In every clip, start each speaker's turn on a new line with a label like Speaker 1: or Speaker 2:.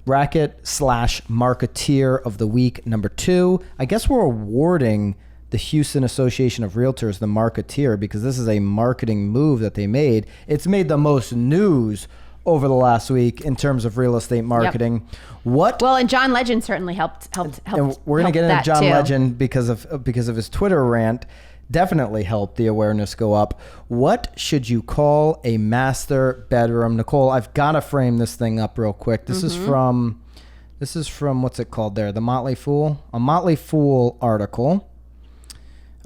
Speaker 1: bracket / marketeer of the week number 2. I guess we're awarding the Houston Association of Realtors the marketeer because this is a marketing move that they made. It's made the most news over the last week in terms of real estate marketing. Yep.
Speaker 2: And John Legend certainly helped.
Speaker 1: And we're going to get into John Legend because of his Twitter rant. Definitely helped the awareness go up. What should you call a master bedroom? Nicole, I've got to frame this thing up real quick. This is from what's it called there? The Motley Fool? A Motley Fool article.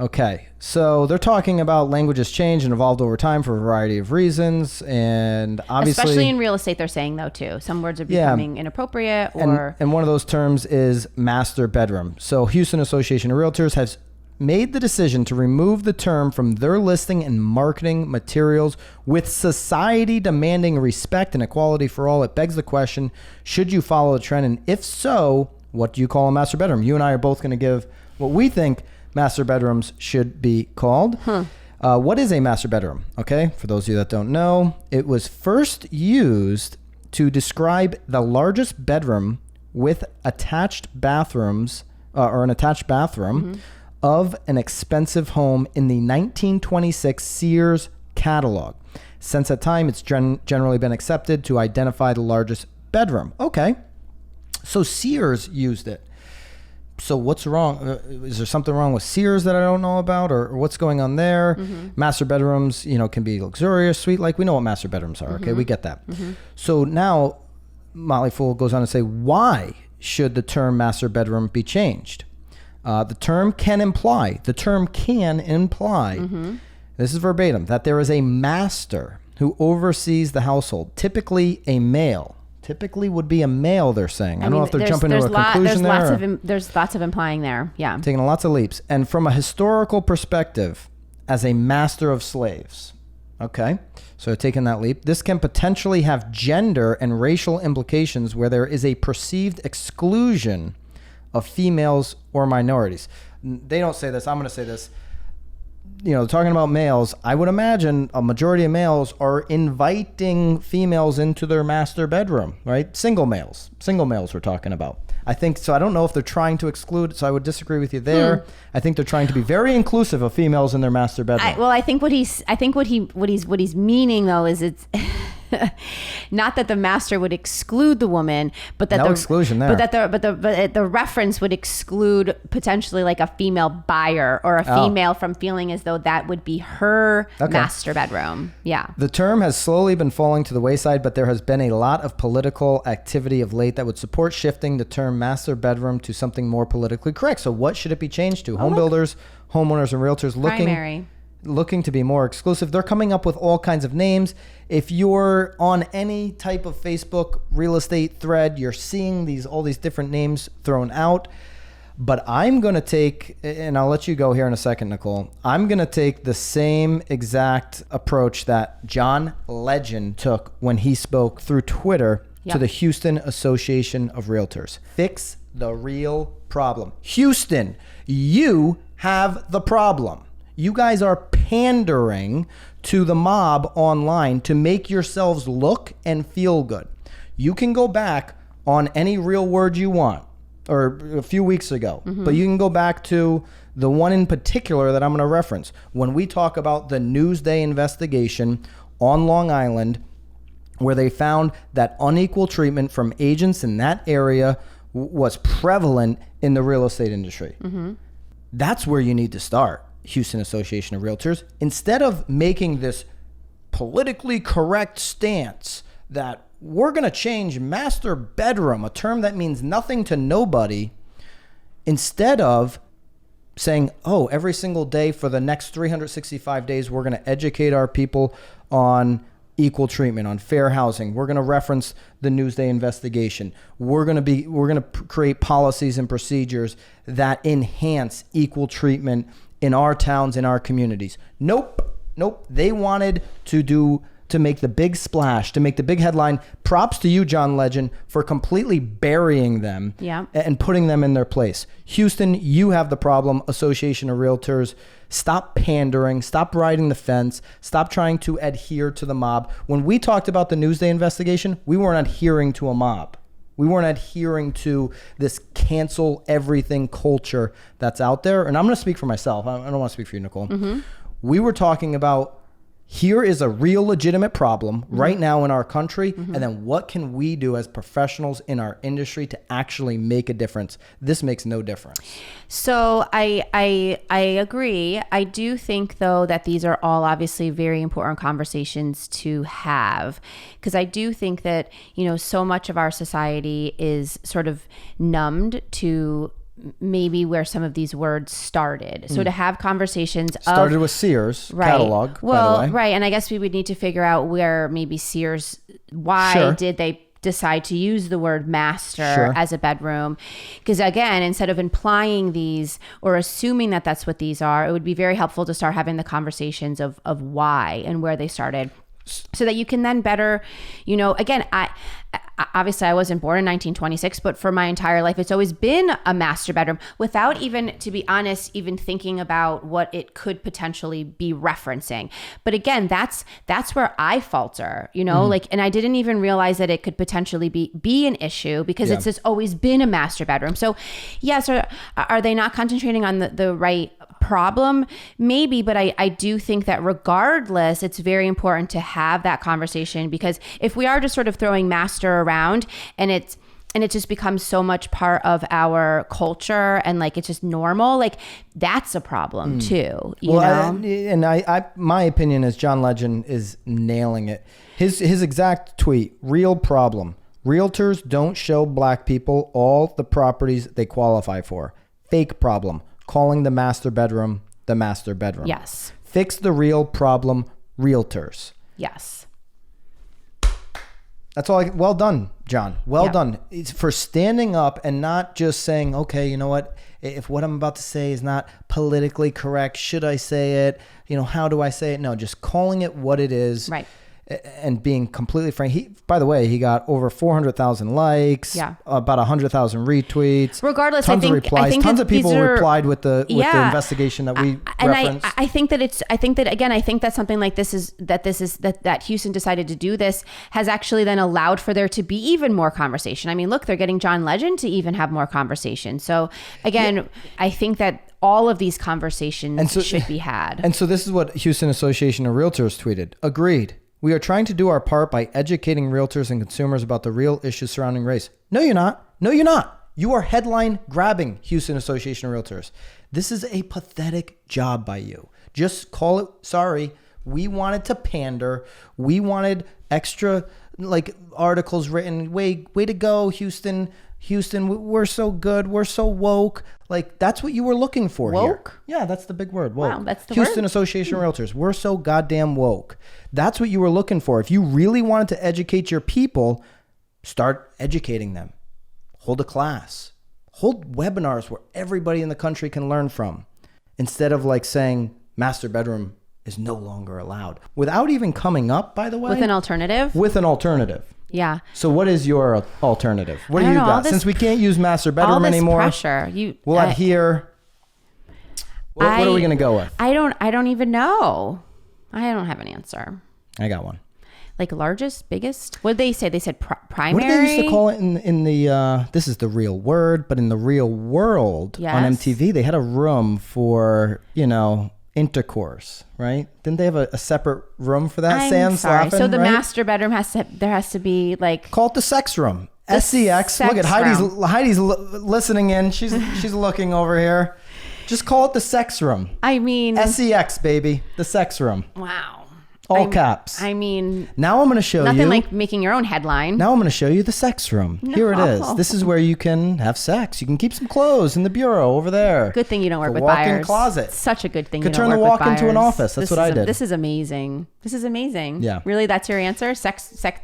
Speaker 1: Okay, so they're talking about languages change and evolved over time for a variety of reasons, and obviously...
Speaker 2: Especially in real estate, they're saying, though, too. Some words are becoming inappropriate, or...
Speaker 1: And one of those terms is master bedroom. So Houston Association of Realtors has made the decision to remove the term from their listing and marketing materials. With society demanding respect and equality for all, it begs the question, should you follow the trend? And if so, what do you call a master bedroom? You and I are both going to give what we think master bedrooms should be called. What is a master bedroom? Okay, for those of you that don't know, it was first used to describe the largest bedroom with attached bathrooms or an attached bathroom of an expensive home in the 1926 Sears catalog. Since that time, it's generally been accepted to identify the largest bedroom. Okay, so Sears used it. So what's wrong? Is there something wrong with Sears that I don't know about, or what's going on there? Master bedrooms, can be luxurious, sweet. Like, we know what master bedrooms are. Okay, we get that. So now Motley Fool goes on to say, why should the term master bedroom be changed? The term can imply, this is verbatim, that there is a master who oversees the household, typically a male. Typically would be a male, they're saying. I don't know if they're jumping to a conclusion there.
Speaker 2: There's lots of implying there, yeah.
Speaker 1: Taking lots of leaps. And from a historical perspective, as a master of slaves. Okay, so taking that leap. This can potentially have gender and racial implications where there is a perceived exclusion of females or minorities. They don't say this. I'm going to say this. Talking about males, I would imagine a majority of males are inviting females into their master bedroom, right? Single males we're talking about. I think so. I don't know if they're trying to exclude, so I would disagree with you there. I think they're trying to be very inclusive of females in their master bedroom.
Speaker 2: I think what he's meaning, though, is it's not that the master would exclude the woman, but that
Speaker 1: exclusion there.
Speaker 2: But the reference would exclude potentially like a female buyer or a female from feeling as though that would be her master bedroom. Yeah.
Speaker 1: The term has slowly been falling to the wayside, but there has been a lot of political activity of late that would support shifting the term master bedroom to something more politically correct. So what should it be changed to? Home builders, homeowners, and realtors looking to be more exclusive. They're coming up with all kinds of names. If you're on any type of Facebook real estate thread, you're seeing all these different names thrown out. But I'm going to take, and I'll let you go here in a second, Nicole. I'm going to take the same exact approach that John Legend took when he spoke through Twitter to the Houston Association of Realtors. Fix the real problem. Houston, you have the problem. You guys are pandering to the mob online to make yourselves look and feel good. You can go back on any real word you want, or a few weeks ago, but you can go back to the one in particular that I'm going to reference. When we talk about the Newsday investigation on Long Island, where they found that unequal treatment from agents in that area was prevalent in the real estate industry. That's where you need to start. Houston Association of Realtors, instead of making this politically correct stance that we're going to change master bedroom, a term that means nothing to nobody, instead of saying, every single day for the next 365 days, we're going to educate our people on equal treatment, on fair housing. We're going to reference the Newsday investigation. We're going to create policies and procedures that enhance equal treatment in our towns, in our communities. Nope. They wanted to make the big splash, to make the big headline. Props to you, John Legend, for completely burying them and putting them in their place. Houston, you have the problem. Association of Realtors, stop pandering, stop riding the fence, stop trying to adhere to the mob. When we talked about the Newsday investigation, we weren't adhering to a mob. We weren't adhering to this cancel everything culture that's out there. And I'm going to speak for myself. I don't want to speak for you, Nicole. We were talking about, here is a real legitimate problem right now in our country. And then what can we do as professionals in our industry to actually make a difference? This makes no difference.
Speaker 2: So I agree. I do think, though, that these are all obviously very important conversations to have, because I do think that, you know, so much of our society is sort of numbed to maybe where some of these words started. So to have conversations
Speaker 1: started with Sears catalog,
Speaker 2: well,
Speaker 1: by the way.
Speaker 2: Right. And I guess we would need to figure out where maybe Sears, why did they decide to use the word master as a bedroom? Because again, instead of implying these or assuming that that's what these are, it would be very helpful to start having the conversations of why and where they started, so that you can then better, you know, again, obviously I wasn't born in 1926, but for my entire life, it's always been a master bedroom without even, to be honest, even thinking about what it could potentially be referencing. But again, that's where I falter, you know, like, and I didn't even realize that it could potentially be an issue because it's just always been a master bedroom. So yes, are they not concentrating on the right problem? Maybe, but I do think that regardless, it's very important to have that conversation, because if we are just sort of throwing master around and it just becomes so much part of our culture and like it's just normal, like that's a problem too, you know?
Speaker 1: My opinion is John Legend is nailing it. His exact tweet: real problem. Realtors don't show black people all the properties they qualify for. Fake problem. Calling the master bedroom the master bedroom.
Speaker 2: Yes.
Speaker 1: Fix the real problem, realtors.
Speaker 2: Yes.
Speaker 1: That's all. Well done, John. Well done. It's for standing up and not just saying, okay, you know what? If what I'm about to say is not politically correct, should I say it? You know, how do I say it? No, just calling it what it is.
Speaker 2: Right.
Speaker 1: And being completely frank. By the way, he got over 400,000 likes, about 100,000 retweets.
Speaker 2: Regardless,
Speaker 1: tons of replies. Tons of people replied with the investigation that we referenced.
Speaker 2: I think that something like this is that Houston decided to do this has actually then allowed for there to be even more conversation. I mean, look, they're getting John Legend to even have more conversation. So again, I think that all of these conversations should be had.
Speaker 1: And so this is what Houston Association of Realtors tweeted. Agreed. We are trying to do our part by educating realtors and consumers about the real issues surrounding race. No, you're not. No, you're not. You are headline grabbing, Houston Association of Realtors. This is a pathetic job by you. Just call it, sorry, we wanted to pander. We wanted extra like articles written. Way to go, Houston. Houston, we're so good. We're so woke. Like, that's what you were looking for.
Speaker 2: Woke?
Speaker 1: Here. Yeah, that's the big word. Woke.
Speaker 2: Wow, that's the
Speaker 1: Houston
Speaker 2: word?
Speaker 1: Association of Realtors. We're so goddamn woke. That's what you were looking for. If you really wanted to educate your people, start educating them. Hold a class. Hold webinars where everybody in the country can learn from. Instead of like saying master bedroom is no longer allowed. Without even coming up, by the way.
Speaker 2: With an alternative?
Speaker 1: With an alternative.
Speaker 2: Yeah.
Speaker 1: So what is your alternative? What do you got? Since we can't use master bedroom anymore,
Speaker 2: pressure.
Speaker 1: We'll adhere. What are we going to go with?
Speaker 2: I don't even know. I don't have an answer.
Speaker 1: I got one.
Speaker 2: Like largest, biggest? What did they say? They said primary.
Speaker 1: What did they used to call it in the? This is the real word, but in the real world on MTV, they had a room for intercourse, right? Didn't they have a separate room for that?
Speaker 2: I'm sorry. So the master bedroom has to be like,
Speaker 1: call it the sex room. SEX. Look at Heidi's listening in. She's looking over here. Just call it the sex room.
Speaker 2: I mean,
Speaker 1: SEX, baby, the sex room.
Speaker 2: Wow.
Speaker 1: All caps.
Speaker 2: I mean,
Speaker 1: now I'm going to show you.
Speaker 2: Nothing like making your own headline.
Speaker 1: Now I'm going to show you the sex room. No. Here it is. This is where you can have sex. You can keep some clothes in the bureau over there.
Speaker 2: Good thing you don't work with buyers.
Speaker 1: Walk-in closet.
Speaker 2: Such a good thing.
Speaker 1: Could turn the walk into an office. That's what I did.
Speaker 2: This is amazing. This is amazing.
Speaker 1: Yeah.
Speaker 2: Really, that's your answer? The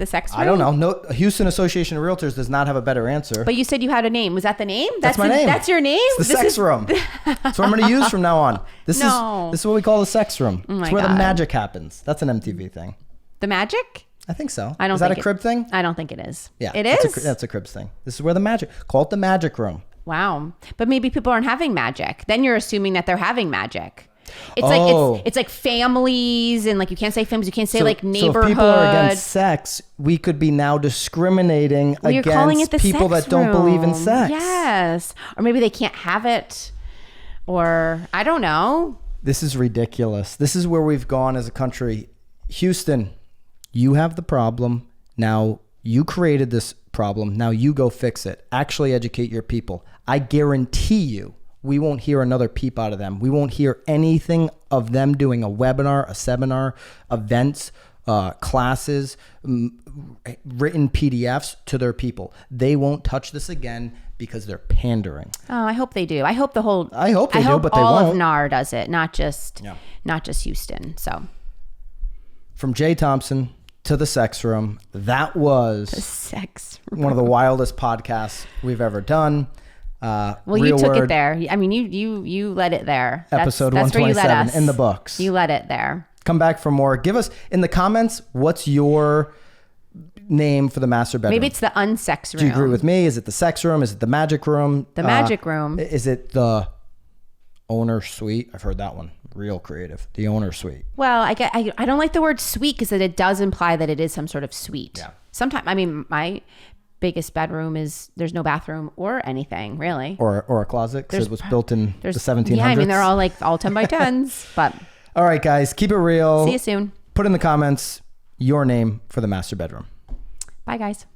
Speaker 2: sex room?
Speaker 1: I don't know. No, Houston Association of Realtors does not have a better answer.
Speaker 2: But you said you had a name. Was that the name?
Speaker 1: That's my name.
Speaker 2: That's your name?
Speaker 1: It's the sex room. That's what I'm going to use from now on. This is what we call the sex room.
Speaker 2: Oh
Speaker 1: it's where the magic happens. That's an MTV thing.
Speaker 2: The magic?
Speaker 1: I think so.
Speaker 2: Is
Speaker 1: that a crib thing?
Speaker 2: I don't think it is.
Speaker 1: Yeah.
Speaker 2: It is?
Speaker 1: That's a cribs thing. This is where the magic. Call it the magic room.
Speaker 2: Wow. But maybe people aren't having magic. Then you're assuming that they're having magic. It's like families, and like you can't say families, you can't say like neighborhood.
Speaker 1: So if people are against sex, we could be now discriminating against people that don't believe in sex.
Speaker 2: Yes. Or maybe they can't have it, or I don't know.
Speaker 1: This is ridiculous. This is where we've gone as a country. Houston, you have the problem. Now you created this problem. Now you go fix it. Actually educate your people. I guarantee you, we won't hear another peep out of them. We won't hear anything of them doing a webinar, a seminar, events, classes, written PDFs to their people. They won't touch this again because they're pandering.
Speaker 2: Oh, I hope they do. I hope but they won't.
Speaker 1: All
Speaker 2: of NAR does it, not just Houston. So,
Speaker 1: from Jay Thompson to the sex room, that was
Speaker 2: the sex room.
Speaker 1: One of the wildest podcasts we've ever done.
Speaker 2: Well, you took it there. I mean, you let it there.
Speaker 1: Episode 127 in the books.
Speaker 2: You let it there.
Speaker 1: Come back for more. Give us in the comments, what's your name for the master bedroom?
Speaker 2: Maybe it's the unsex room.
Speaker 1: Do you agree with me? Is it the sex room? Is it the magic room?
Speaker 2: The magic room.
Speaker 1: Is it the owner suite? I've heard that one. Real creative. The owner suite.
Speaker 2: Well, I don't like the word suite because it does imply that it is some sort of suite.
Speaker 1: Yeah.
Speaker 2: Sometimes, I mean, my biggest bedroom is there's no bathroom or anything really.
Speaker 1: Or a closet because it was built in the 1700s.
Speaker 2: Yeah, I mean, they're all 10 by 10s, but.
Speaker 1: All right, guys, keep it real.
Speaker 2: See you soon.
Speaker 1: Put in the comments your name for the master bedroom.
Speaker 2: Bye, guys.